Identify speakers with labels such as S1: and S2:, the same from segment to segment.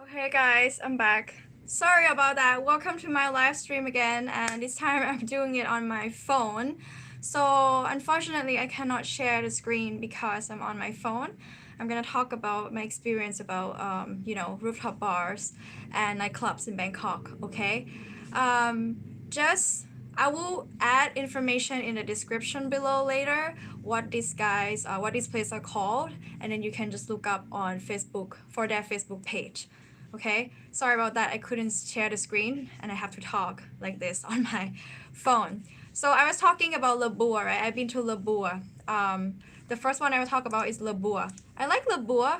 S1: Okay guys, I'm back. Sorry about that. Welcome to my live stream again, and this time I'm doing it on my phone. So unfortunately I cannot share the screen because I'm on my phone. I'm gonna talk about my experience about rooftop bars and nightclubs in Bangkok, okay? Just I will add information in the description below later what these places are called, and then you can just look up on Facebook for their Facebook page. Okay, sorry about that. I couldn't share the screen and I have to talk like this on my phone. So I was talking about Lebua, right? I've been to Lebua. The first one I will talk about is Lebua. I like Lebua.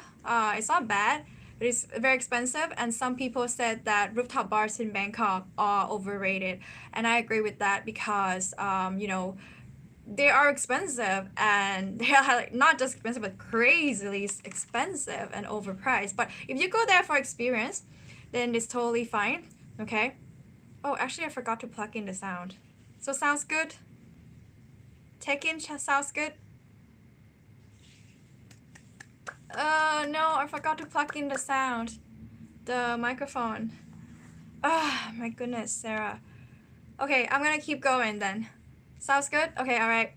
S1: It's not bad, but it's very expensive. And some people said that rooftop bars in Bangkok are overrated, and I agree with that because they are expensive, and they are like not just expensive but crazily expensive and overpriced. But if you go there for experience, then it's totally fine. Okay. Oh, actually I forgot to plug in the sound. So sounds good? Take in sounds good? No, I forgot to plug in the sound. The microphone. Ah, my goodness, Sarah. Okay, I'm gonna keep going then. Sounds good? Okay, alright.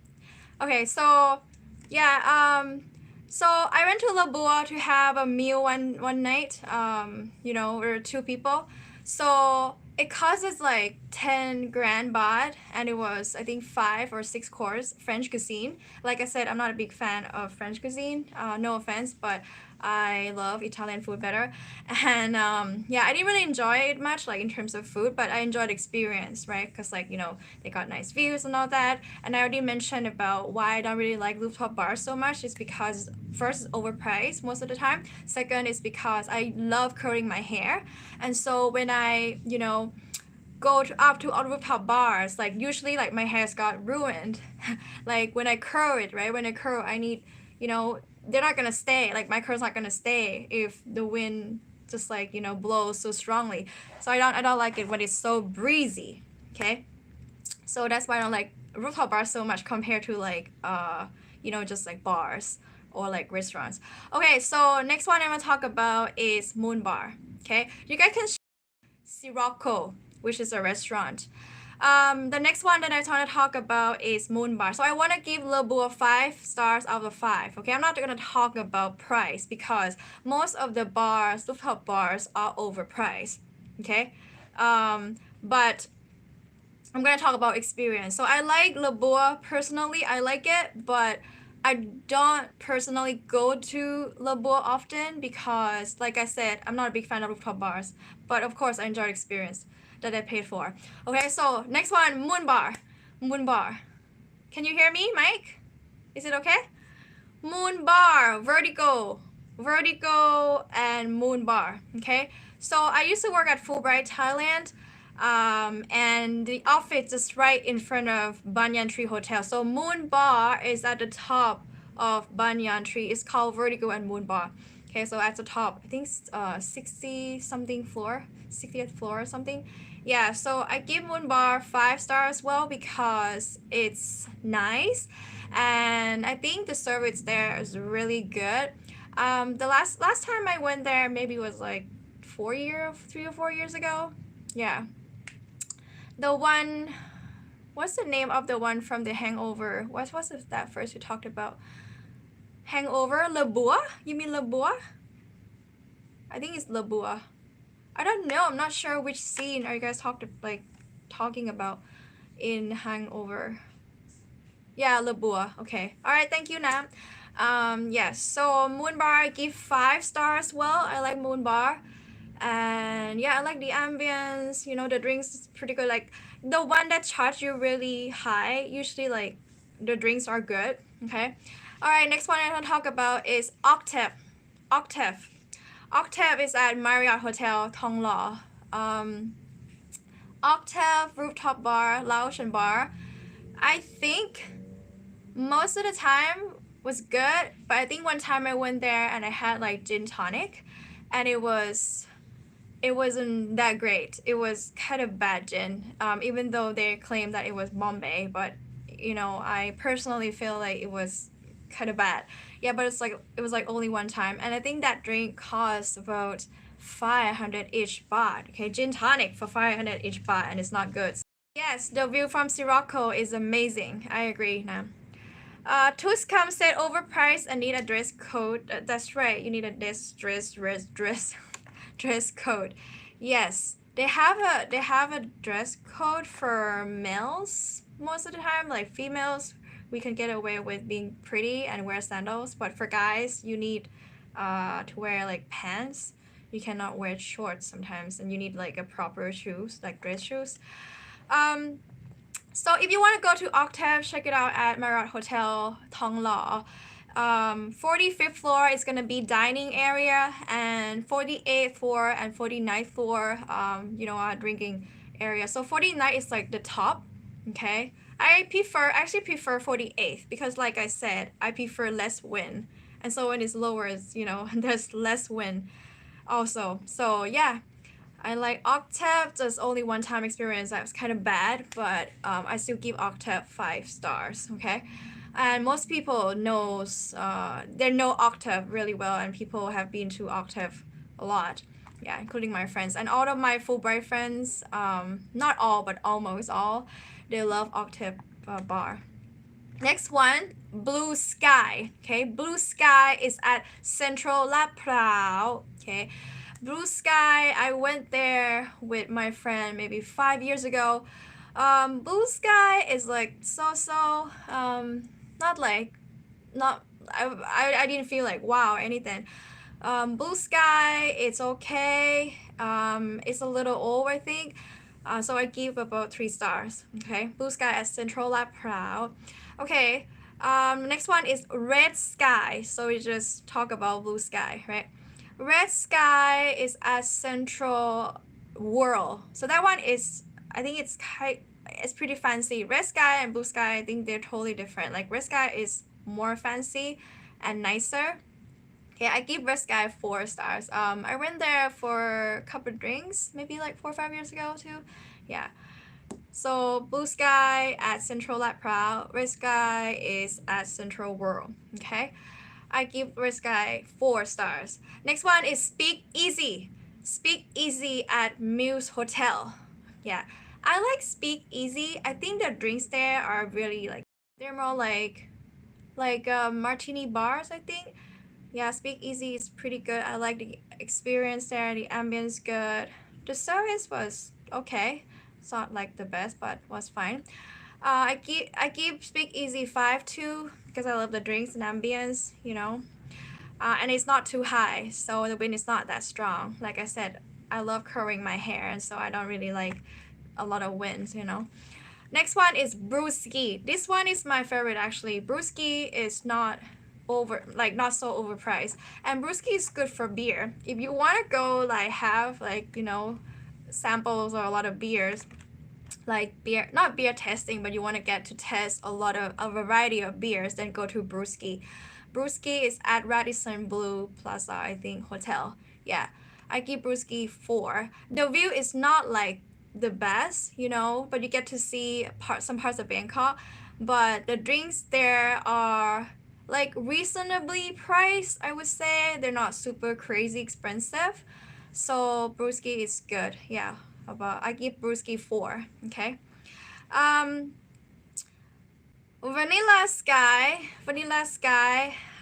S1: Okay, so yeah, so I went to Lebua to have a meal one night. We were two people. So it cost us like 10 grand baht, and it was I think 5 or 6 course French cuisine. Like I said, I'm not a big fan of French cuisine. No offense, but I love Italian food better. And yeah, I didn't really enjoy it much, like in terms of food, but I enjoyed the experience, right? Because they got nice views and all that. And I already mentioned about why I don't really like rooftop bars so much. It's because first, it's overpriced most of the time. Second is because I love curling my hair, and so when I go up to all rooftop bars, like usually like my hair's got ruined. Like when I curl it, right? When I curl, I need, they're not gonna stay. Like my curl's not gonna stay if the wind just blows so strongly. So I don't like it when it's so breezy. Okay, so that's why I don't like rooftop bars so much compared to like just like bars or like restaurants. Okay, so next one I'm gonna talk about is Moon Bar. Okay, you guys can Sirocco, which is a restaurant. The next one that I want to talk about is Moon Bar. So I want to give Lebua 5 stars out of 5. Okay, I'm not going to talk about price because most of the bars, rooftop bars, are overpriced. Okay, but I'm going to talk about experience. So I like Lebua personally. I like it, but I don't personally go to Lebua often because, like I said, I'm not a big fan of rooftop bars. But of course, I enjoy experience that I paid for. Okay, so next one, Moon Bar. Moon Bar. Can you hear me, Mike? Is it okay? Moon Bar, Vertigo. Vertigo and Moon Bar. Okay, so I used to work at Fulbright, Thailand. And the office is right in front of Banyan Tree Hotel. So Moon Bar is at the top of Banyan Tree. It's called Vertigo and Moon Bar. Okay, so at the top, I think 60 something floor, 60th floor or something. Yeah, so I give Moon Bar 5 stars as well because it's nice, and I think the service there is really good. The last time I went there maybe was like 3 or 4 years ago. Yeah. The one, what's the name of the one from The Hangover? What was that first we talked about? Hangover? Lebua? You mean Lebua? I think it's Lebua. I don't know. I'm not sure which scene are you guys talking about in Hangover. Yeah, Lebua. Okay. Alright, thank you, Nam. Yes, so Moon Bar, I give 5 stars as well. I like Moon Bar. And yeah, I like the ambience, the drinks is pretty good. Like the one that charge you really high, usually like the drinks are good. Okay, all right, next one I want to talk about is Octave. Octave is at Marriott Hotel Thong Lo. Octave rooftop bar, lounge and bar, I think most of the time was good, but I think one time I went there and I had like gin tonic, and it wasn't that great. It was kind of bad gin, even though they claimed that it was Bombay, but I personally feel like it was kind of bad. Yeah, but it was like only one time, and I think that drink cost about 500 each baht. Okay, gin tonic for 500 each baht, and it's not good. Yes, the view from Sirocco is amazing. I agree now. Tuscam said overpriced and need a dress code. That's right. You need a dress code. Yes, they have a dress code for males most of the time. Like females, we can get away with being pretty and wear sandals, but for guys, you need to wear like pants. You cannot wear shorts sometimes, and you need like a proper shoes, like dress shoes. So if you want to go to Octave, check it out at Marriott Hotel Thong Lo. 45th floor is gonna be dining area, and 48th floor and 49th floor, drinking area. So 49th is like the top, okay? I actually prefer 48th because, like I said, I prefer less wind, and so when it's lower, it's, there's less wind also. So yeah. I like Octave. Just only one time experience that was kind of bad, but I still give Octave 5 stars. Okay, and most people they know Octave really well, and people have been to Octave a lot. Yeah, including my friends and all of my Fulbright friends. Not all, but almost all. They love Octave bar. Next one, Blue Sky. Okay, Blue Sky is at Central La Prao. Okay. Blue Sky, I went there with my friend maybe 5 years ago. Blue Sky is like so, not like, not, I didn't feel like wow or anything. Blue Sky, it's okay. It's a little old, I think. So I give about 3 stars. Okay, Blue Sky at Central La Prao. Okay, next one is Red Sky. So we just talk about Blue Sky, right? Red Sky is at Central World. So that one is, I think it's pretty fancy. Red Sky and Blue Sky, I think they're totally different. Like Red Sky is more fancy and nicer. Yeah, I give Red Sky 4 stars. I went there for a couple of drinks, maybe like 4 or 5 years ago too. Yeah. So Blue Sky at Central La Prao. Red Sky is at Central World. Okay. I give Red Sky 4 stars. Next one is Speak Easy. Speak Easy at Muse Hotel. Yeah, I like Speak Easy. I think the drinks there are really like, they're more like martini bars, I think. Yeah, Speak Easy is pretty good. I like the experience there. The ambience good. The service was okay. It's not like the best, but was fine. I give Speak Easy 5 too because I love the drinks and ambience, and it's not too high, so the wind is not that strong. Like I said, I love curling my hair, and so I don't really like a lot of winds, Next one is Brewski. This one is my favorite actually. Brewski is not so overpriced, and Brewski is good for beer. If you want to go have samples or a lot of beers, like beer, not beer testing, but you want to get to test a variety of beers, then go to Brewski. Brewski is at Radisson Blu Plaza, I think, hotel. Yeah, I give Brewski 4. The view is not like the best, but you get to see some parts of Bangkok. But the drinks there are like reasonably priced, I would say. They're not super crazy expensive. So Brewski is good. Yeah. I give Brewski 4. Okay. Vanilla Sky.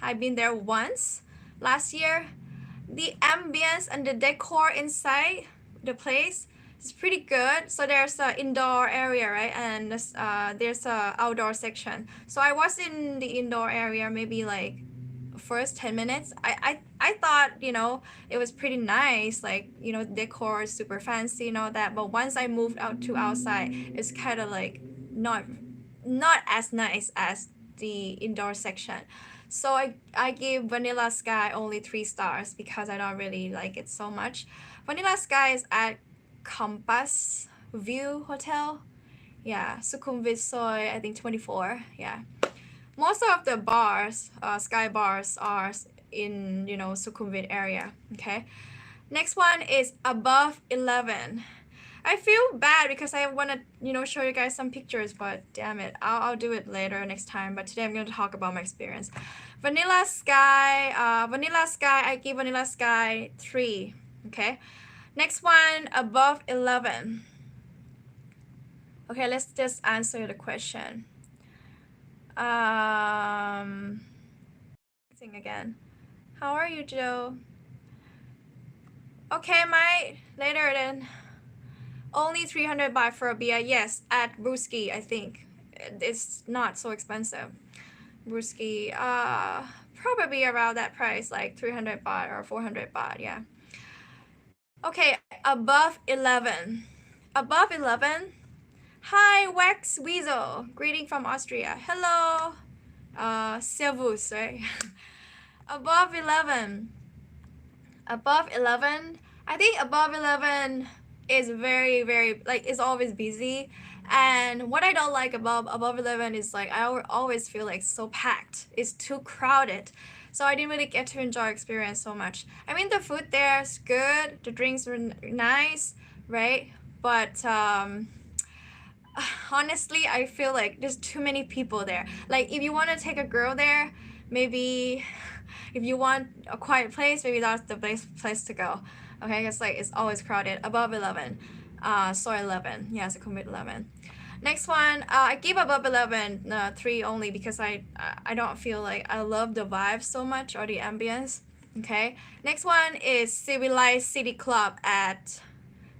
S1: I've been there once last year. The ambience and the decor inside the place is pretty good. So there's an indoor area, right? And there's a outdoor section. So I was in the indoor area maybe like first 10 minutes. I thought it was pretty nice, like decor is super fancy and all that, but once I moved out to outside, it's kind of like not as nice as the indoor section. So I give Vanilla Sky only 3 stars because I don't really like it so much. Vanilla Sky is at Compass View Hotel. Yeah, Sukhumvit Soy, I think 24. Yeah. Most of the bars, Sky bars, are in Sukhumvit area. Okay. Next one is Above 11. I feel bad because I want to show you guys some pictures, but damn it, I'll do it later next time. But today I'm going to talk about my experience. Vanilla Sky, I give Vanilla Sky 3. Okay, next one, above 11. Okay, let's just answer the question. Think again. How are you, Joe? Okay, my later then. Only 300 baht for a beer. Yes, at Brewski, I think. It's not so expensive. Brewski, probably around that price, like 300 baht or 400 baht, yeah. Okay, above 11. Above 11. Hi, Wax Weasel. Greeting from Austria. Hello. Servus, right? Above 11. Above 11. I think above 11 is very, very, like, it's always busy. And what I don't like about above 11 is like I always feel like so packed. It's too crowded. So I didn't really get to enjoy experience so much. I mean, the food there is good. The drinks were nice, right? But honestly, I feel like there's too many people there. Like if you want to take a girl there, maybe if you want a quiet place, maybe that's the place to go. Okay, because like it's always crowded. Above 11. So 11. Yeah, Sukhumvit 11. Next one, I give above 11 3 only because I don't feel like I love the vibe so much or the ambience. Okay. Next one is Siwilai City Club at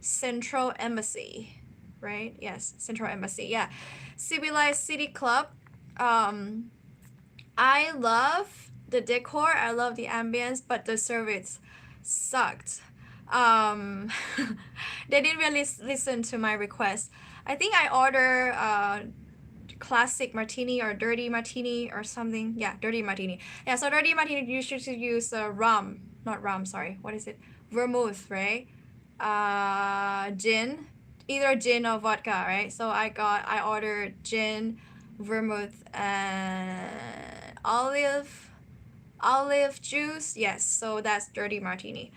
S1: Central Embassy. Right? Yes, Central Embassy. Yeah. Siwilai City Club. I love the decor. I love the ambience, but the service sucked. They didn't really listen to my request. I think I ordered classic martini or dirty martini or something. Yeah, dirty martini. Yeah, so dirty martini you should use rum, not rum. Sorry, what is it? Vermouth, right? Gin, either gin or vodka, right? So I ordered gin, vermouth, and olive juice. Yes, so that's dirty martini.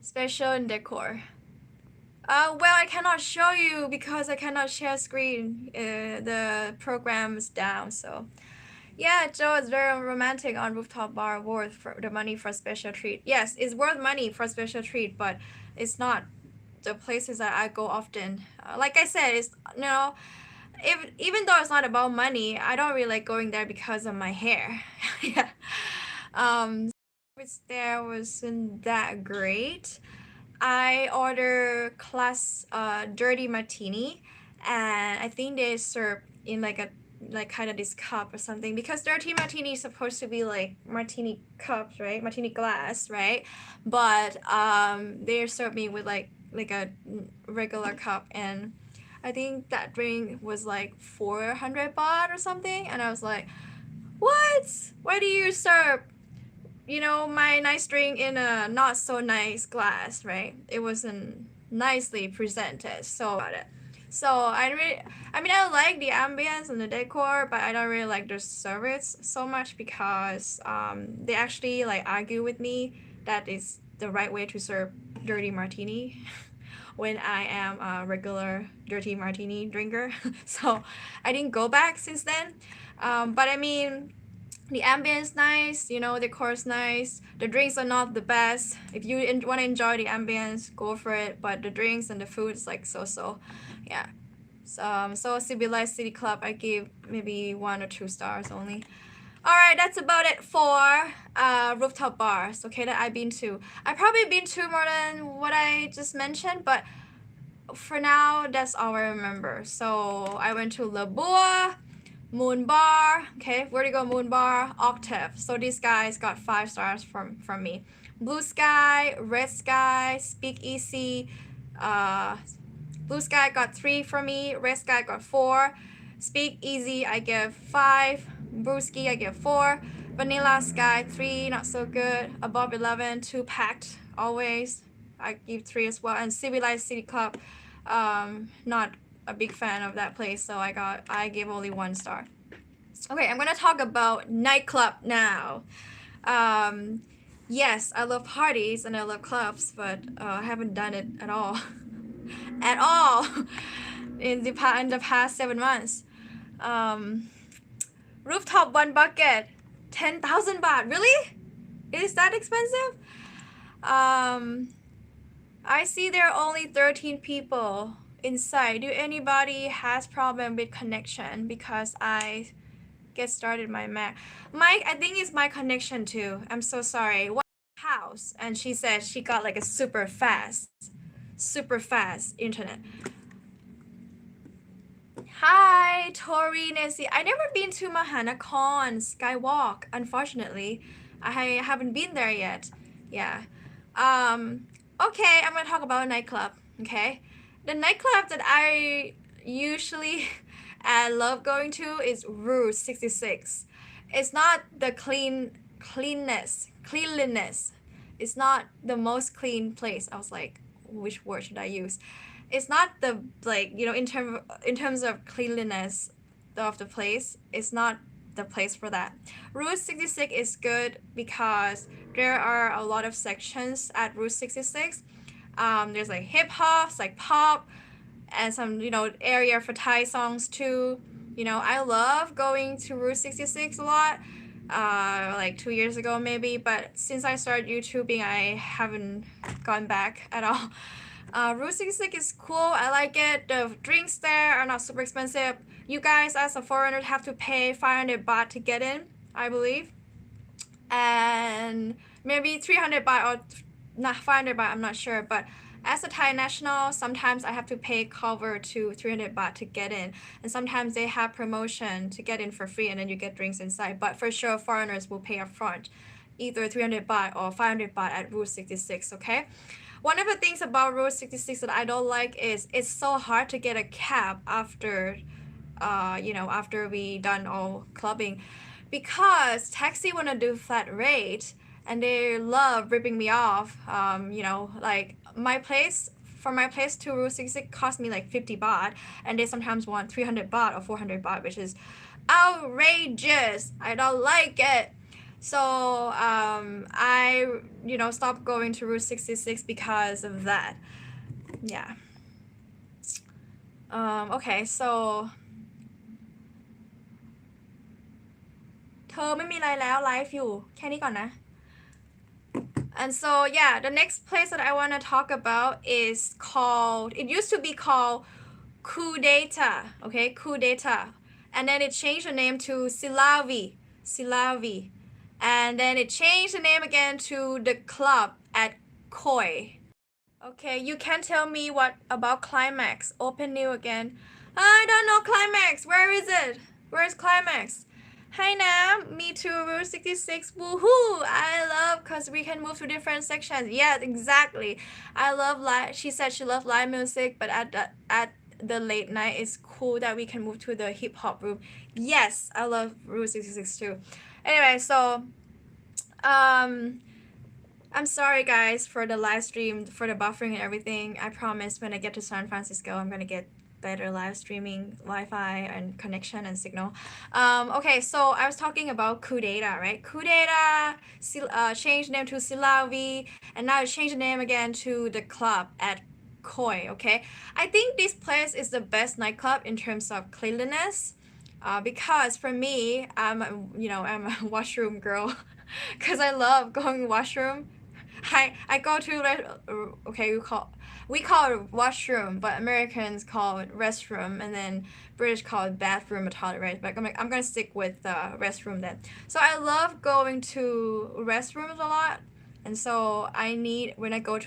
S1: Special decor. Well, I cannot show you because I cannot share screen. The program is down, so. Yeah, Joe is very romantic on rooftop bar, worth for the money for special treat. Yes, it's worth money for special treat, but it's not the places that I go often. Like I said, it's even though it's not about money, I don't really like going there because of my hair. Yeah. Which there wasn't that great. I ordered class dirty martini, and I think they serve in like kind of this cup or something, because dirty martini is supposed to be like martini cups, right? Martini glass, right? But they served me with like a regular cup, and I think that drink was like 400 baht or something, and I was like, what? Why do you serve my nice drink in a not so nice glass, right? It wasn't nicely presented. So about it. So I like the ambience and the decor, but I don't really like the service so much because they actually like argue with me that is the right way to serve dirty martini when I am a regular dirty martini drinker. So I didn't go back since then. But I mean, the ambience nice, the decor is nice. The drinks are not the best. If you want to enjoy the ambience, go for it. But the drinks and the food is like so. Yeah. So Siwilai City Club, I give maybe 1 or 2 stars only. Alright, that's about it for rooftop bars, okay, that I've been to. I've probably been to more than what I just mentioned, but for now, that's all I remember. So I went to Lebua, Moon Bar, okay, Vertigo Moon Bar, Octave. So these guys got 5 stars from me. Blue Sky, Red Sky, Speakeasy. Blue Sky got 3 from me. Red Sky got 4. Speakeasy I give 5. Brewski I give 4. Vanilla Sky 3, not so good. Above 11, too packed always. I give 3 as well. And Siwilai City Club, not a big fan of that place, so I gave only 1 star. Okay, I'm gonna talk about nightclub now. Yes, I love parties and I love clubs, but I haven't done it at all. At all in the past 7 months. Rooftop 1 bucket, 10,000 baht. Really? Is that expensive? I see there are only 13 people inside. Do anybody has problem with connection? Because I get started my Mac. Mike, I think it's my connection too. I'm so sorry. What house? And she said she got like a super fast internet. Hi, Tori, Nancy. I never been to Mahanakhon Skywalk, unfortunately. I haven't been there yet. Yeah. Okay, I'm gonna talk about a nightclub. Okay, the nightclub that I usually love going to is Route 66. It's not the cleanliness. It's not the most clean place. I was like, which word should I use? It's not the like in terms of cleanliness of the place. It's not the place for that. Route 66 is good because there are a lot of sections at Route 66. There's like hip hop, like pop, and some area for Thai songs too. I love going to Route 66 a lot. Like 2 years ago maybe, but since I started YouTubing, I haven't gone back at all. Route 66 is cool. I like it. The drinks there are not super expensive. You guys, as a foreigner, have to pay 500 baht to get in, I believe. And maybe 300 baht or not 500 baht, I'm not sure. But as a Thai national, sometimes I have to pay cover to 300 baht to get in. And sometimes they have promotion to get in for free and then you get drinks inside. But for sure, foreigners will pay up front, either 300 baht or 500 baht at Route 66, okay? One of the things about Route 66 that I don't like is it's so hard to get a cab after, after we done all clubbing, because taxi wanna do flat rate and they love ripping me off. Like from my place to Route 66 cost me like 50 baht, and they sometimes want 300 baht or 400 baht, which is outrageous. I don't like it. So I stopped going to Route 66 because of that. Yeah. Okay, so เธอไม่มีอะไรแล้วไลฟ์อยู่แค่นี้ก่อนนะ And so yeah, the next place that I want to talk about is called, it used to be called Coup d'etat, okay, Coup d'etat, and then it changed the name to Silavi, and then it changed the name again to the club at Koi. Okay, you can tell me what about Climax. Open new again. I don't know Climax. Where is it? Where's Climax? Hi Nam, me too, Route 66. Woohoo! I love because we can move to different sections. Yeah, exactly. I love live. She said she loved live music, but at the late night, it's cool that we can move to the hip hop room. Yes, I love Route 66 too. Anyway, so I'm sorry guys for the live stream, for the buffering and everything. I promise when I get to San Francisco, I'm gonna get better live streaming, Wi-Fi and connection and signal. Okay, so I was talking about Coup d'etat, right? Coup d'etat changed name to Silavi, and now it changed the name again to the club at Koi. Okay, I think this place is the best nightclub in terms of cleanliness, because for me, I'm a washroom girl, because I love going washroom. I go to okay, we call it washroom, but Americans call it restroom, and then British call it bathroom or toilet, right? But I'm gonna stick with restroom then. So I love going to restrooms a lot, and so I need when I go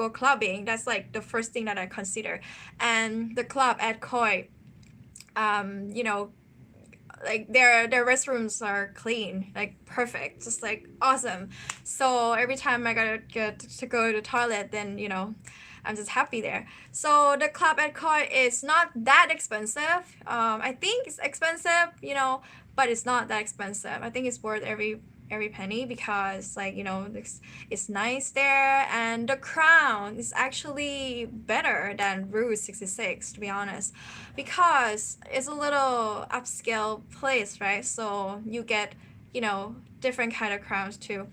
S1: clubbing, that's like the first thing that I consider. And the club at Koi, like their restrooms are clean, like perfect, just like awesome. So every time I gotta get to go to the toilet, then I'm just happy there. So the club at Koi is not that expensive. I think it's expensive, but it's not that expensive. I think it's worth every penny, because like it's nice there, and the crown is actually better than Route 66, to be honest, because it's a little upscale place, right? So you get different kind of crowns too.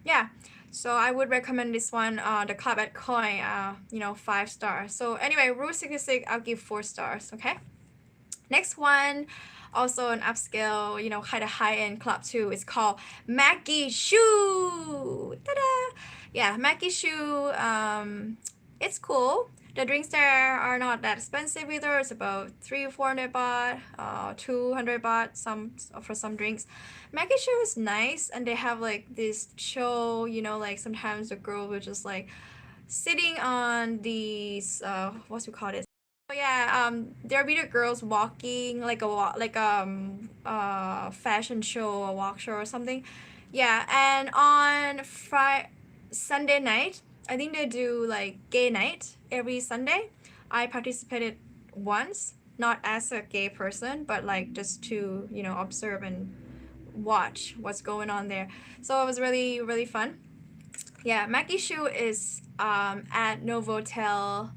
S1: Yeah, so I would recommend this one, the club at Koi, 5 stars. So anyway, Route 66, I'll give 4 stars. Okay, next one. Also an upscale, you know, kind of high-end club too. It's called Maggie Choo. Ta-da! Yeah, Maggie Choo. It's cool. The drinks there are not that expensive either. It's about 300 or 400 baht, 200 baht some for some drinks. Maggie Choo is nice, and they have like this show. You know, like sometimes the girl will just like sitting on these what do you call it? Oh yeah, there'll be the girls walking like a fashion show, a walk show or something. Yeah, and on Sunday night, I think they do like gay night every Sunday. I participated once, not as a gay person, but like just to, you know, observe and watch what's going on there. So it was really, really fun. Yeah, Maggie Choo is at Novotel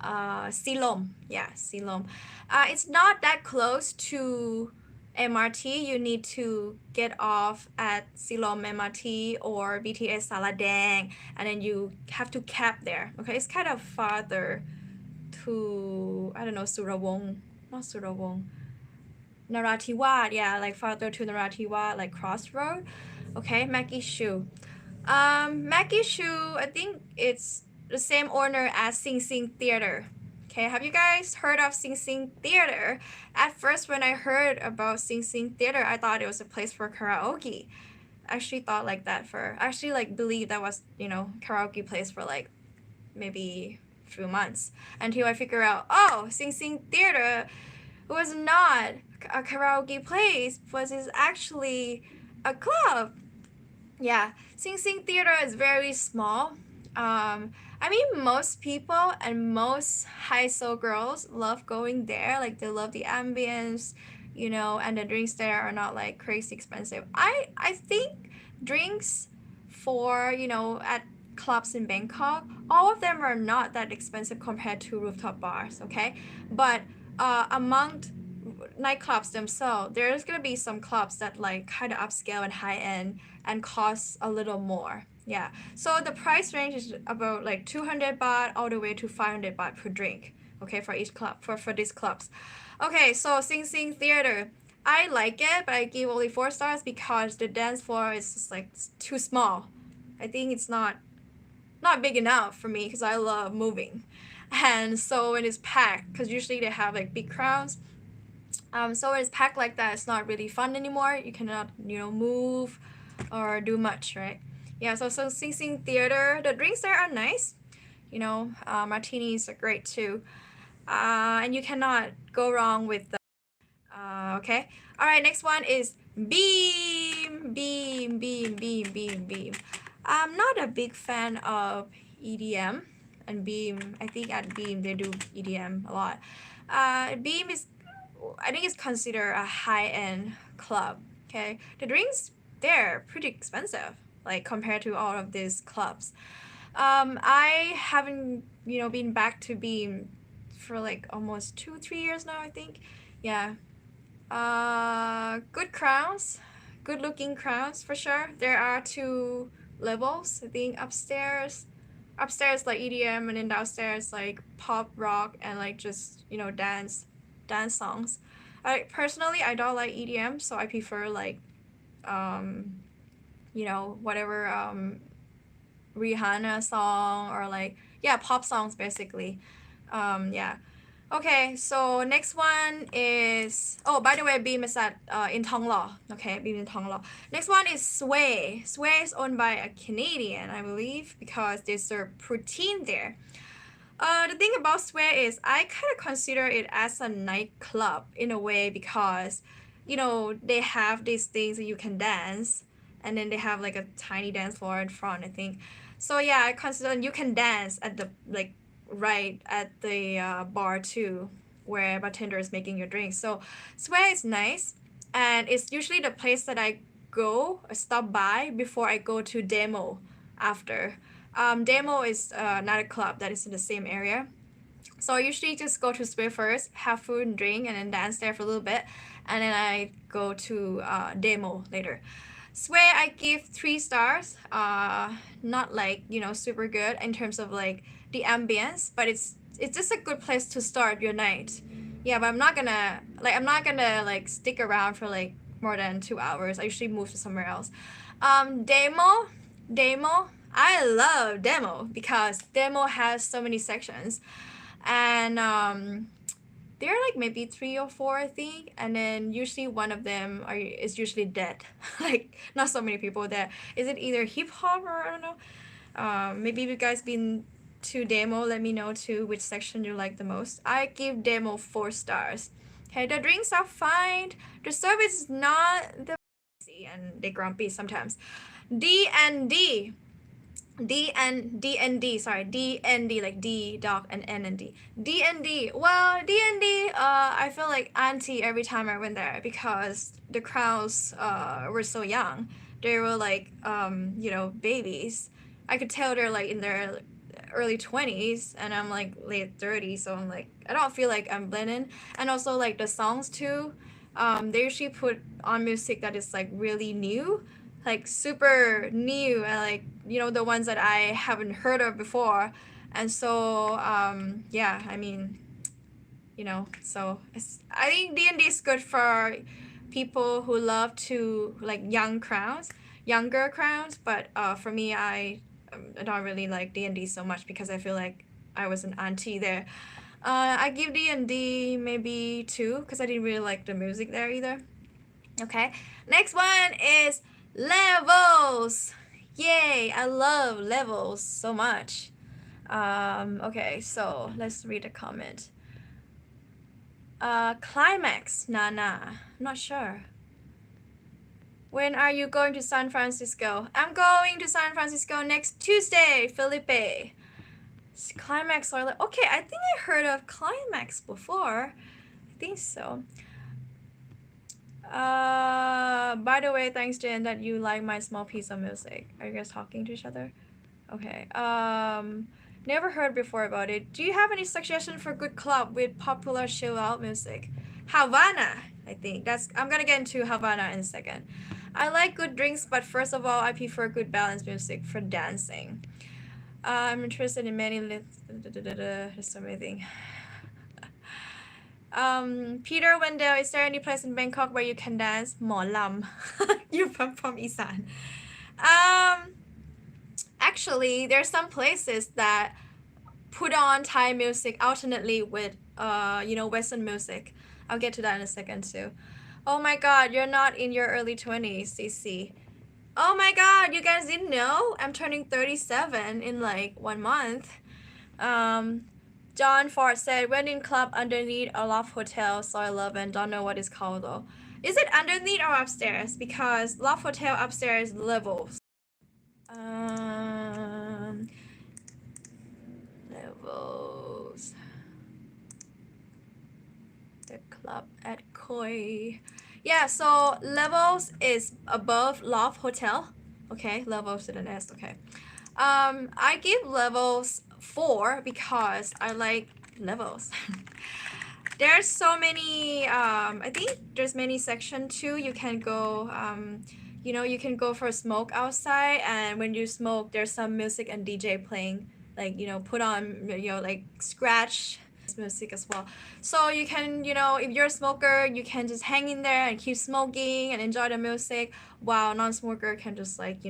S1: Silom. Yeah, Silom. It's not that close to MRT. You need to get off at Silom MRT or BTS Saladang, and then you have to cab there. Okay, it's kind of farther to, I don't know, Surawong, not Surawong, Narathiwat. Yeah, like farther to Narathiwat, like crossroad. Okay, Maggie Choo. Maggie Choo, I think it's the same owner as Sing Sing Theater. Okay, have you guys heard of Sing Sing Theater? At first, when I heard about Sing Sing Theater, I thought it was a place for karaoke. I actually thought like that for, I actually like believed that was, you know, karaoke place for like maybe a few months until I figure out, oh, Sing Sing Theater was not a karaoke place, but it's actually a club. Yeah, Sing Sing Theater is very small. I mean, most people and most high soul girls love going there. Like, they love the ambience, you know, and the drinks there are not like crazy expensive. I think drinks for, you know, at clubs in Bangkok, all of them are not that expensive compared to rooftop bars, okay? But among nightclubs themselves, there's gonna be some clubs that like kind of upscale and high end and costs a little more. Yeah, so the price range is about like 200 baht all the way to 500 baht per drink. Okay, for each club, for these clubs. Okay, so Sing Sing Theater, I like it, but I give only 4 stars because the dance floor is just like too small. I think it's not big enough for me because I love moving, and so when it's packed, because usually they have like big crowds, so when it's packed like that, it's not really fun anymore. You cannot, you know, move or do much, right? Yeah, so Sing Sing Theater, the drinks there are nice. You know, martinis are great too. And you cannot go wrong with the, okay? All right, next one is Beam, Beam, Beam, Beam, Beam, Beam. I'm not a big fan of EDM and Beam. I think at Beam they do EDM a lot. Beam is, I think it's considered a high-end club. Okay, the drinks there pretty expensive, like compared to all of these clubs. I haven't, you know, been back to Beam for like almost 2-3 years now, I think. Yeah. Good crowns, good looking crowns for sure. There are 2 levels. I think upstairs like EDM, and then downstairs like pop rock and like just, you know, dance songs. I personally, I don't like EDM, so I prefer like you know, whatever Rihanna song or like, yeah, pop songs basically. Yeah. Okay, so next one is, oh, by the way, Beam is at in Thonglo. Okay, Beam in Thonglo. Next one is Sway. Sway is owned by a Canadian, I believe, because they serve poutine there. The thing about Sway is I kind of consider it as a nightclub in a way because, you know, they have these things that you can dance, and then they have like a tiny dance floor in front, I think. So yeah, I consider you can dance at the like right at the bar too, where bartender is making your drinks. So Sway is nice, and it's usually the place that I go stop by before I go to demo after. Demo is another club that is in the same area. So I usually just go to Sway first, have food and drink, and then dance there for a little bit, and then I go to demo later. Sway, I give 3 stars. Not like, you know, super good in terms of like the ambience, but it's just a good place to start your night. Yeah, but I'm not gonna like stick around for like more than 2 hours. I usually move to somewhere else. Demo. I love demo because demo has so many sections, and there are like maybe 3 or 4 I think, and then usually one of them is usually dead. Like not so many people there. Is it either hip hop or I don't know? Maybe if you guys been to demo, let me know too which section you like the most. I give demo 4 stars. Okay, the drinks are fine. The service is not the and they grumpy sometimes. D and D. Sorry, D and D, like D dog and N and D. D and D. Well, D and D. I feel like auntie every time I went there because the crowds were so young. They were like babies. I could tell they're like in their early 20s and I'm like late 30s, so I'm like I don't feel like I'm blending. And also like the songs too, they usually put on music that is like really new, like super new, and like the ones that I haven't heard of before. And so yeah, I mean, so I think D&D is good for people who love to like younger crowds, but for me I don't really like D&D so much because I feel like I was an auntie there. I give D&D maybe 2 because I didn't really like the music there either. Okay, next one is levels. Yay, I love levels so much. Okay, so let's read a comment. Climax, nah, I'm not sure. When are you going to San Francisco? I'm going to San Francisco next Tuesday, Felipe. Climax are like, okay, I think I heard of Climax before. I think so. By the way, thanks Jen that you like my small piece of music. Are you guys talking to each other? Okay. Never heard before about it. Do you have any suggestion for good club with popular chill out music? Havana, I think. I'm gonna get into Havana in a second. I like good drinks, but first of all, I prefer good balanced music for dancing. I'm interested in many there's so many things. Peter Wendell, is there any place in Bangkok where you can dance? Hmor Lam. You're from Isan. Actually, there's some places that put on Thai music alternately with Western music. I'll get to that in a second too. Oh my god, you're not in your early 20s, CC. Oh my god, you guys didn't know? I'm turning 37 in like 1 month. John Ford said, went in club underneath a loft hotel, so I love and don't know what it's called though. Is it underneath or upstairs? Because loft hotel upstairs levels. Levels. The club at Koi. Yeah, so levels is above loft hotel. Okay, levels with an S. Okay. I give levels 4 because I like levels. There's so many. I think there's many section too. You can go. You can go for a smoke outside, and when you smoke, there's some music and DJ playing. Like put on like scratch music as well. So you can if you're a smoker, you can just hang in there and keep smoking and enjoy the music, while non-smoker can just like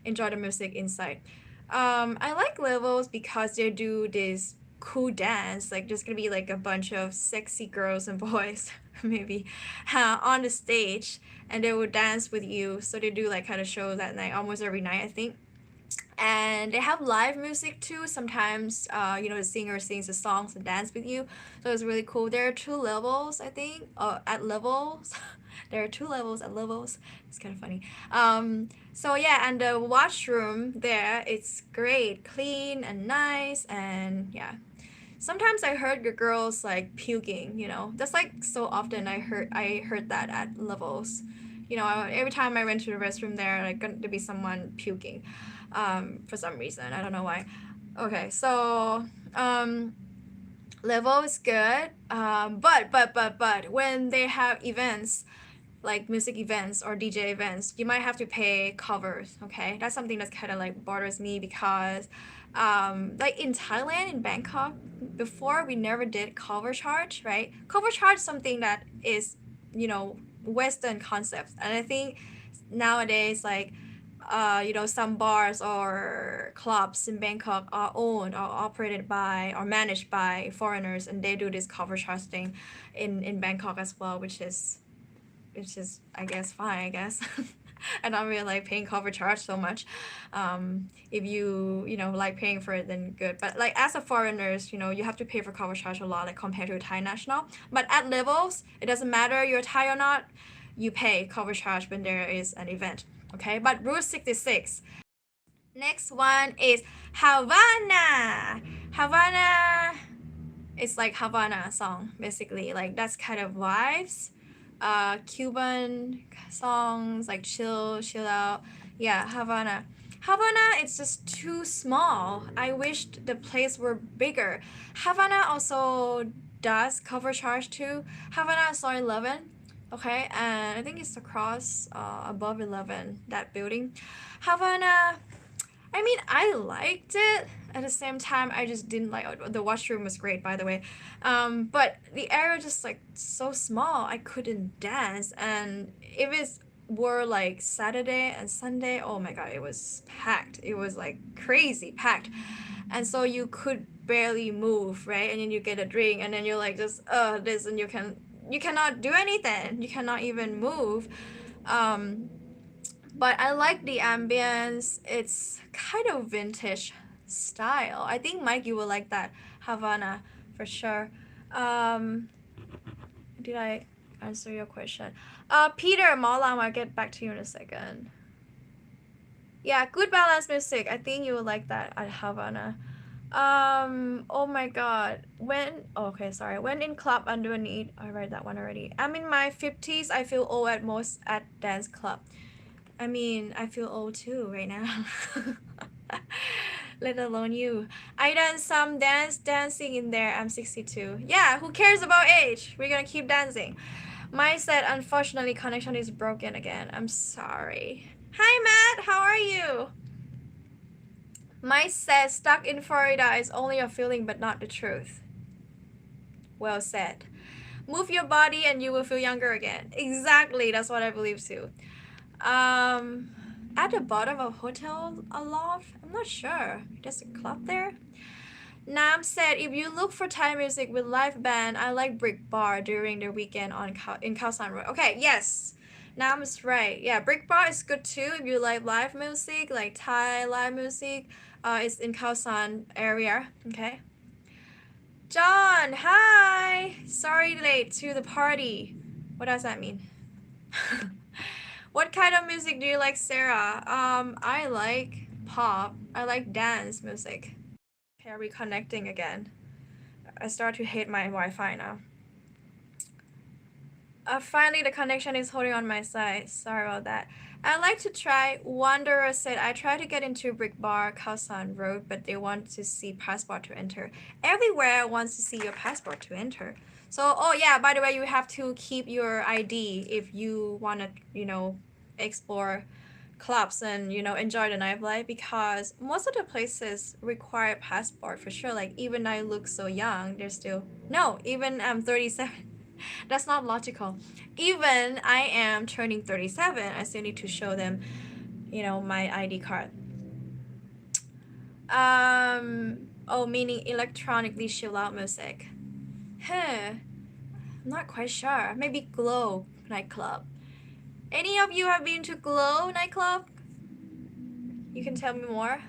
S1: enjoy the music inside. I like levels because they do this cool dance. Like there's gonna be like a bunch of sexy girls and boys maybe on the stage, and they will dance with you. So they do like kind of shows that night, almost every night I think. And they have live music too. Sometimes the singer sings the songs and dance with you, so it's really cool. There are 2 levels I think at levels. There are 2 levels at levels. It's kind of funny. So yeah, and the washroom there, it's great, clean and nice. And yeah, sometimes I heard the girls like puking. That's like so often I heard that at levels. Every time I went to the restroom there, like going to be someone puking for some reason. I don't know why. Okay, so level is good, but when they have events like music events or DJ events, you might have to pay covers. Okay, that's something that's kind of like bothers me because like in Thailand, in Bangkok, before we never did cover charge, right? Cover charge is something that is, you know, Western concepts, and I think nowadays like some bars or clubs in Bangkok are owned or operated by or managed by foreigners, and they do this cover charge thing in Bangkok as well, which is I guess fine, I guess. I don't really like paying cover charge so much. If you like paying for it, then good. But like as a foreigners, you have to pay for cover charge a lot, like compared to a Thai national. But at levels, it doesn't matter you're Thai or not, you pay cover charge when there is an event. Okay, but Route 66. Next one is Havana. Havana is like Havana song, basically. Like that's kind of vibes. Cuban songs like chill out. Yeah, Havana. Havana, it's just too small. I wished the place were bigger. Havana also does cover charge too. Havana is on 11. Okay, and I think it's across above 11, that building. Havana, I mean, I liked it. At the same time, I just didn't like the washroom was great, by the way. But the area just like so small, I couldn't dance. And if it were like Saturday and Sunday, oh my god, it was packed. It was like crazy packed. And so you could barely move, right? And then you get a drink, and then you're like just this, and you cannot do anything. You cannot even move. But I like the ambience. It's kind of vintage style. I think Mike, you will like that Havana for sure. Did I answer your question? Peter Molam, I'll get back to you in a second. Yeah, good balance music. I think you will like that at Havana. Oh my god. When in club underneath, I read that one already. I'm in my 50s. I feel old at most at dance club. I mean, I feel old too right now. Let alone you. I done some dancing in there. I'm 62. Yeah, who cares about age? We're gonna keep dancing. My set, unfortunately, connection is broken again. I'm sorry. Hi, Matt. How are you? My set, stuck in Florida is only a feeling but not the truth. Well said. Move your body and you will feel younger again. Exactly. That's what I believe too. At the bottom of hotel a lot. I'm not sure. There's a club there. Nam said, if you look for Thai music with live band, I like Brick Bar during the weekend in Khao San Road. Okay, yes. Nam is right. Yeah, Brick Bar is good too if you like live music, like Thai live music. It's in Khao San area. Okay. John, hi. Sorry late to the party. What does that mean? What kind of music do you like, Sarah? I like pop. I like dance music. Okay, are we connecting again? I start to hate my Wi-Fi now. Finally, the connection is holding on my side. Sorry about that. I like to try. Wanderer said, I try to get into Brick Bar, Khao San Road, but they want to see passport to enter. Everywhere wants to see your passport to enter. So, oh yeah, by the way, you have to keep your ID if you want to, explore clubs and, enjoy the nightlife, because most of the places require passport for sure. Like, even I look so young, they're still, no, even I'm 37. That's not logical. Even I am turning 37, I still need to show them, my ID card. Meaning electronically chill out music. I'm not quite sure. Maybe Glow nightclub. Any of you have been to Glow nightclub? You can tell me more.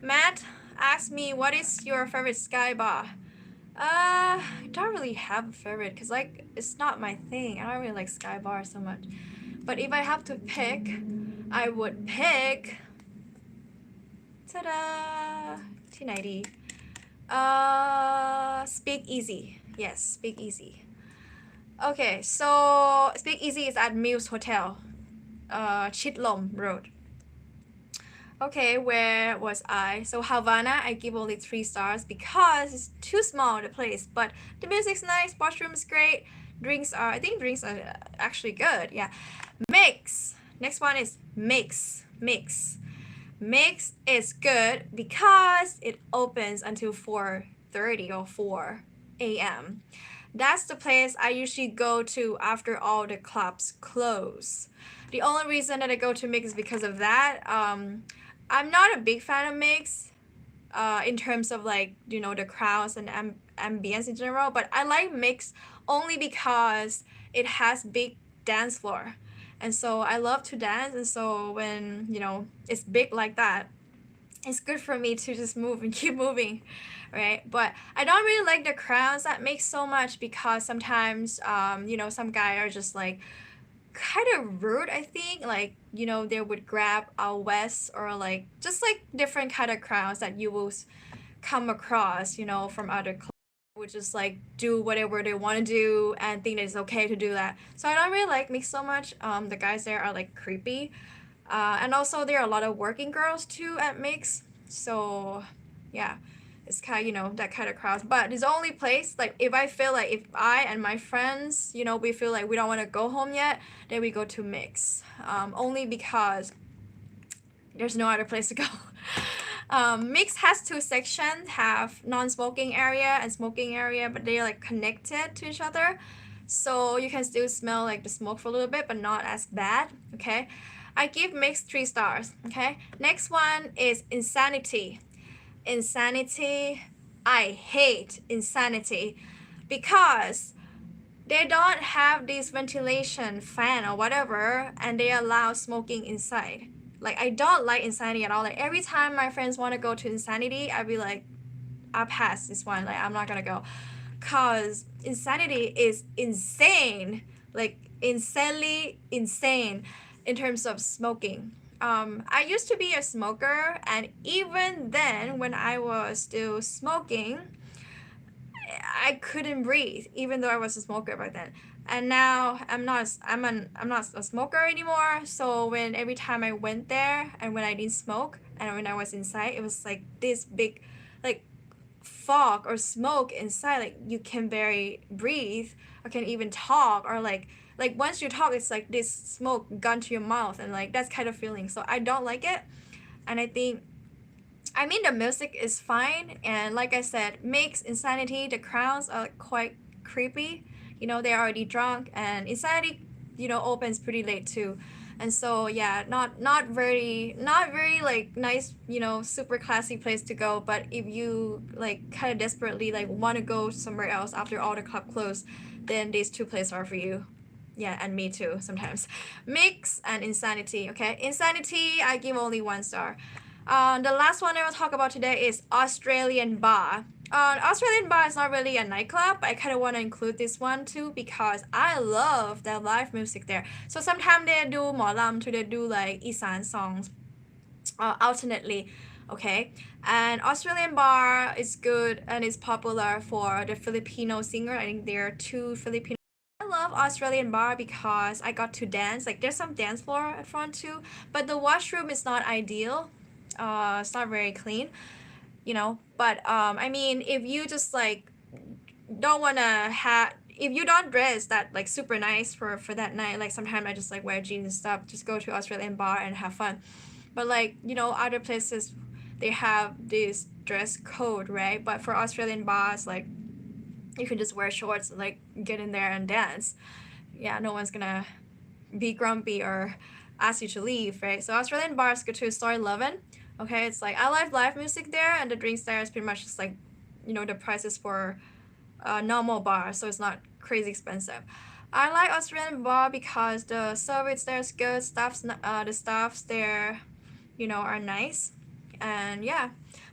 S1: Matt asked me, what is your favorite Sky Bar? I don't really have a favorite because it's not my thing. I don't really like Sky Bar so much. But if I have to pick, I would pick ta-da! T90. Speak Easy. Yes, Speak Easy. Okay, so Speak Easy is at Muse Hotel, Chitlom Road. Okay, where was I? So Havana, I give only 3 stars because it's too small, the place. But the music's nice, washroom is great, I think drinks are actually good. Yeah. Mixx. Next one is Mixx. Mixx is good because it opens until 4:30 or 4 a.m. That's the place I usually go to after all the clubs close. The only reason that I go to Mixx is because of that. I'm not a big fan of Mixx in terms of like, you know, the crowds and ambience in general, but I like Mixx only because it has big dance floor. And so I love to dance, and so when, you know, it's big like that, it's good for me to just move and keep moving, right? But I don't really like the crowds that make so much because sometimes, you know, some guys are just like kind of rude, I think. Like, you know, they would grab our west or like just like different kind of crowds that you will come across, you know, from other clubs would just like do whatever they want to do and think that it's okay to do that. So I don't really like Mixx so much. The guys there are like creepy. And also there are a lot of working girls too at Mixx. So yeah, it's kind of, you know, that kind of crowd. But it's the only place, like if I feel like if I and my friends, you know, we feel like we don't want to go home yet, then we go to Mixx. Only because there's no other place to go. Mixx has two sections, have non-smoking area and smoking area, but they're like connected to each other. So you can still smell like the smoke for a little bit, but not as bad, okay? I give Mixx 3 stars, okay? Next one is Insanity. Insanity, I hate Insanity because they don't have this ventilation fan or whatever, and they allow smoking inside. Like, I don't like Insanity at all. Like, every time my friends want to go to Insanity, I'd be like, I'll pass this one. Like, I'm not gonna go. Cause Insanity is insane. Like, insanely insane in terms of smoking. I used to be a smoker, and even then, when I was still smoking, I couldn't breathe, even though I was a smoker back then. And now I'm not a smoker anymore. So when every time I went there and when I didn't smoke and when I was inside, it was like this big like fog or smoke inside. Like you can barely breathe or can even talk, or like once you talk, it's like this smoke gone to your mouth, and like that's kind of feeling. So I don't like it. And I mean, the music is fine, and like I said, Mixx, Insanity, the crowds are quite creepy. You know, they're already drunk, and Insanity, you know, opens pretty late too. And so yeah, not very like nice, you know, super classy place to go. But if you like kind of desperately like want to go somewhere else after all the club closed, then these two places are for you. Yeah, and me too sometimes. Mixx and Insanity. Okay, Insanity, I give only 1 star. The last one I will talk about today is Australian Bar. Australian Bar is not really a nightclub, but I kind of want to include this one too because I love the live music there. So sometimes they do หมอลำ they do like Isan songs alternately, okay? And Australian Bar is good and is popular for the Filipino singer. I think there are 2 Filipino. I love Australian Bar because I got to dance. Like there's some dance floor at front too, but the washroom is not ideal. It's not very clean, you know. But I mean, if you just like don't wanna have, if you don't dress that like super nice for that night, like sometimes I just like wear jeans and stuff, just go to Australian Bar and have fun. But like, you know, other places they have this dress code, right? But for Australian bars, like you can just wear shorts and like get in there and dance. Yeah, no one's gonna be grumpy or ask you to leave, right? So Australian bars go to store 11. Okay, it's like I like live music there, and the drinks there is pretty much just like, you know, the prices for a normal bar, so it's not crazy expensive. I like Australian bar because the service there is good, the staffs there, you know, are nice, and yeah.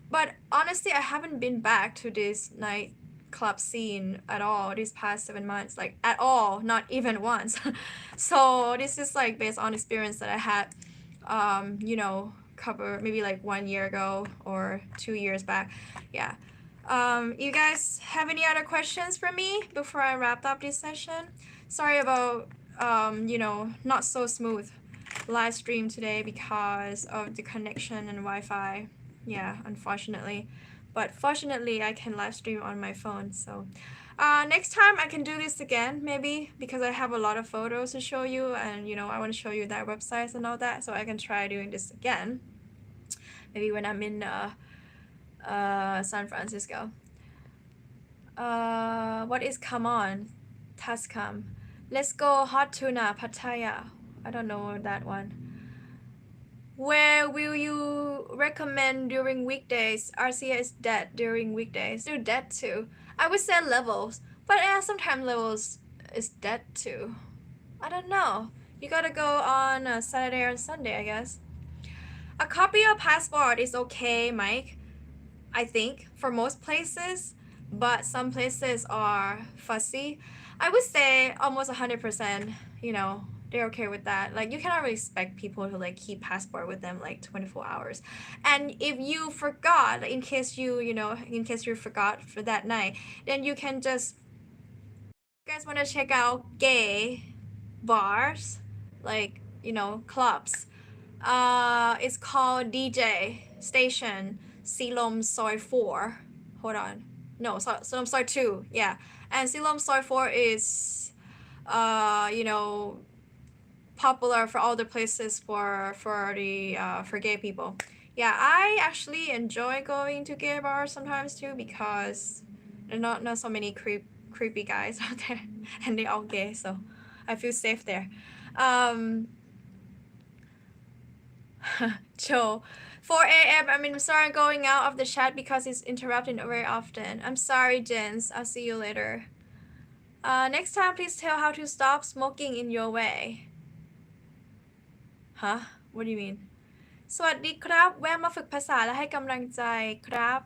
S1: But honestly, I haven't been back to this nightclub scene at all these past 7 months, like at all, not even once. So this is like based on experience that I had, you know, cover maybe like 1 year ago or 2 years back. Yeah. You guys have any other questions for me before I wrap up this session? Sorry about you know, not so smooth live stream today because of the connection and Wi-Fi. Yeah, unfortunately. but fortunately I can live stream on my phone. So next time I can do this again, maybe, because I have a lot of photos to show you, and you know, I want to show you their websites and all that, so I can try doing this again. Maybe when I'm in San Francisco. What is come on? Tascam. Let's go hot tuna, Pattaya. I don't know that one. Where will you recommend during weekdays? RCA is dead during weekdays. Do dead too. I would say Levels, but sometimes Levels is dead too. I don't know. You gotta go on a Saturday or Sunday, I guess. A copy of passport is okay, Mike. I think for most places, but some places are fussy. I would say almost 100%, you know, they're okay with that. Like, you cannot really expect people to like keep passport with them like 24 hours. And if you forgot, in case you forgot for that night, then you can just, you guys want to check out gay bars, like, you know, clubs. It's called DJ Station Silom Soy 4. Hold on. No, Silom Soy 2. Yeah. And Silom Soy 4 is, you know, popular for all the places for gay people. Yeah, I actually enjoy going to gay bars sometimes too, because there's not so many creepy guys out there, and they're all gay, so I feel safe there. Joe, 4 a.m. I'm sorry I'm going out of the chat because it's interrupting very often. I'm sorry, Jens. I'll see you later. Next time, please tell how to stop smoking in your way. Huh? What do you mean? สวัสดีครับ แวะมาฝึกภาษาและให้กำลังใจครับ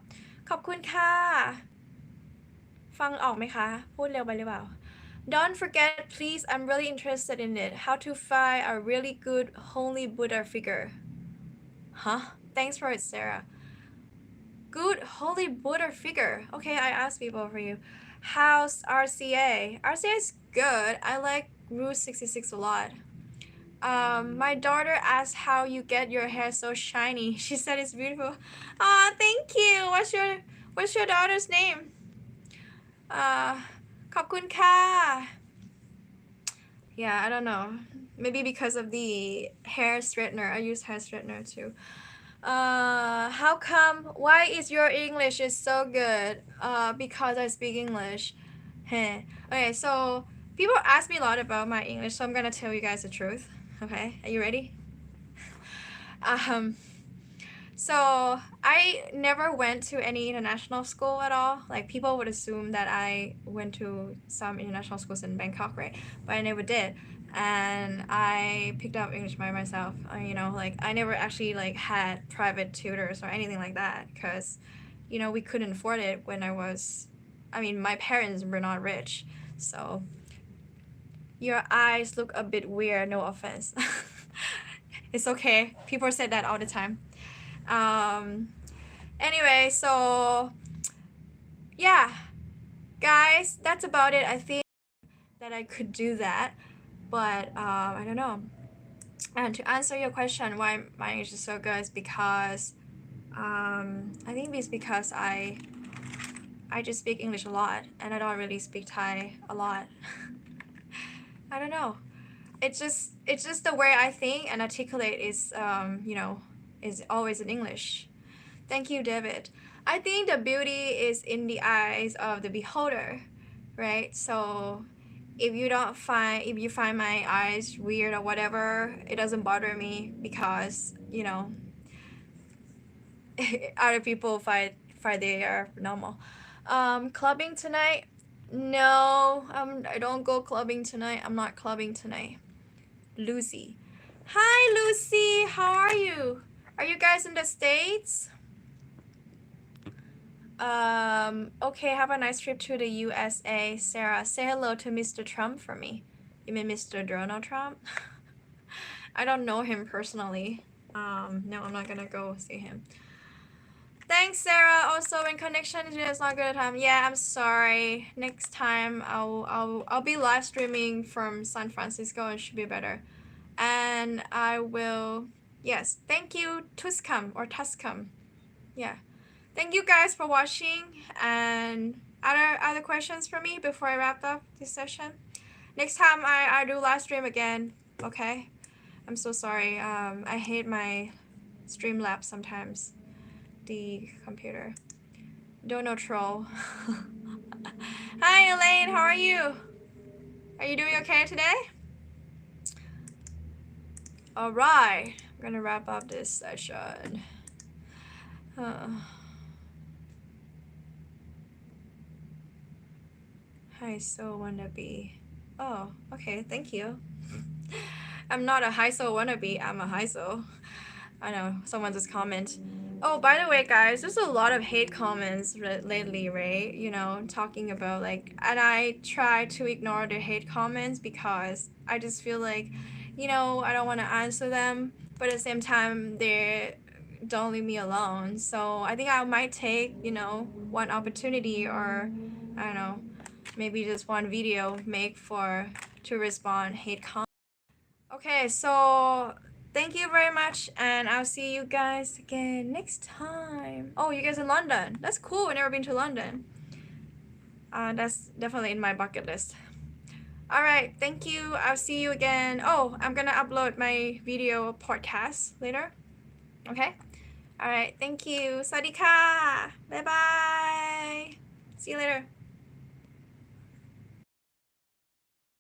S1: ขอบคุณค่ะ ฟังออกไหมคะ พูดเร็วไปหรือเปล่า Don't forget, please. I'm really interested in it. How to find a really good Holy Buddha figure. Huh? Thanks for it, Sarah. Good Holy Buddha figure. Okay, I asked people for you. How's RCA? RCA is good. I like Route 66 a lot. My daughter asked how you get your hair so shiny. She said it's beautiful. Aw, thank you. What's your daughter's name? ขอบคุณค่ะ Yeah, I don't know. Maybe because of the hair straightener. I use hair straightener too. How come? Why is your English is so good? Because I speak English. Okay, so people ask me a lot about my English, so I'm gonna tell you guys the truth. Okay, are you ready? So I never went to any international school at all. Like, people would assume that I went to some international schools in Bangkok, right? But I never did. And I picked up English by myself. You know, like, I never actually like had private tutors or anything like that, because, you know, we couldn't afford it when I mean, my parents were not rich. So your eyes look a bit weird, no offense. It's okay. People say that all the time. Anyway, so yeah, guys, that's about it. I think that I could do that, but I don't know. And to answer your question, why my English is so good is because I think it's because I just speak English a lot, and I don't really speak Thai a lot. I don't know. It's just the way I think and articulate is you know, is always in English. Thank you, David. I think the beauty is in the eyes of the beholder, right? So if you find my eyes weird or whatever, it doesn't bother me, because, you know, other people find they are normal. Clubbing tonight? No, I don't go clubbing tonight. I'm not clubbing tonight. Lucy. Hi, Lucy. How are you? Are you guys in the States? Okay, have a nice trip to the USA. Sarah, say hello to Mr. Trump for me. You mean Mr. Donald Trump? I don't know him personally. No, I'm not gonna go see him. Thanks, Sarah. Also, when connection is not good at time. Yeah, I'm sorry. Next time I'll be live streaming from San Francisco. It should be better. And I will, yes, thank you, Tuscum or Tuscum. Yeah. Thank you guys for watching. And other questions for me before I wrap up this session? Next time I do live stream again, okay? I'm so sorry. I hate my Streamlabs sometimes. The computer. Don't know troll. Hi Elaine, how are you? Are you doing okay today? Alright, I'm gonna wrap up this session. Hi, so wannabe. Oh, okay, thank you. I'm not a HISO wannabe, I'm a HISO. I know, someone just comment. Oh, by the way, guys, there's a lot of hate comments lately, right? You know, talking about like, and I try to ignore the hate comments because I just feel like, you know, I don't want to answer them, but at the same time, they don't leave me alone. So I think I might take, you know, one opportunity or, I don't know, maybe just one video make to respond hate comments. Okay, so thank you very much, and I'll see you guys again next time. Oh, you guys in London. That's cool. I've never been to London. That's definitely in my bucket list. Alright, thank you. I'll see you again. Oh, I'm gonna upload my video podcast later. Okay? Alright, thank you. Sawadee ka! Bye bye! See you later.